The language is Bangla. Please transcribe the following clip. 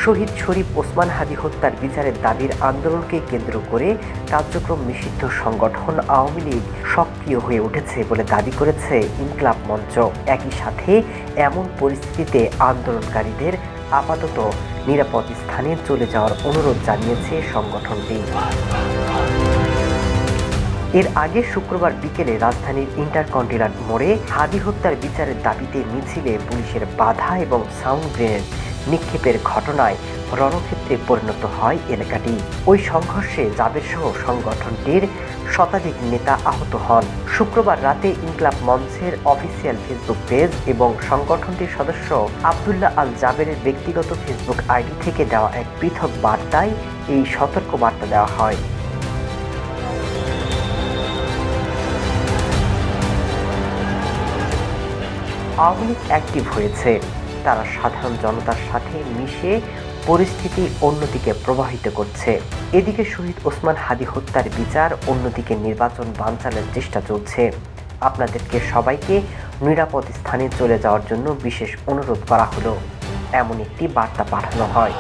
শহীদ শরীফ ওসমান হাদী হত্যার বিচারের দাবির আন্দোলনকে কেন্দ্র করে কার্যক্রম নিষিদ্ধ সংগঠন আওয়ামী লীগ সক্রিয় হয়ে উঠেছে বলে দাবি করেছে ইনকিলাব মঞ্চ। একই সাথে এমন পরিস্থিতিতে আন্দোলনকারীদের আপাতত নিরাপদ স্থানে চলে যাওয়ার অনুরোধ জানিয়েছে সংগঠনটি। এর আগে শুক্রবার বিকেলে রাজধানীর ইন্টারকন্টিনেন্টাল মোড়ে হাদী হত্যার বিচারের দাবিতে মিছিলে পুলিশের বাধা এবং সাউন্ড গ্রেনেড নিক্ষেপের ঘটনায় রণক্ষেত্রে পরিণত হয় এলাকাটি। ওই সংঘর্ষে জাবেরসহ সংগঠনটির শতাধিক নেতা আহত হন। শুক্রবার রাতে ইনকিলাব মঞ্চের অফিসিয়াল ফেসবুক পেজ এবং সংগঠনটির সদস্য আবদুল্লাহ আল জাবেরের ব্যক্তিগত ফেসবুক আইডি থেকে দেওয়া এক পৃথক বার্তায় এই সতর্ক বার্তা দেওয়া হয়। আওয়ামী লীগ অ্যাক্টিভ হয়েছে, তারা সাধারণ জনতার সাথে মিশে পরিস্থিতি অন্যদিকে প্রবাহিত করছে। এদিকে শহীদ ওসমান হাদী হত্যার বিচার, অন্যদিকে নির্বাচন বানচালের চেষ্টা চলছে। আপনাদেরকে সবাইকে নিরাপদ স্থানে চলে যাওয়ার জন্য বিশেষ অনুরোধ করা হলো, এমন একটি বার্তা পাঠানো হয়।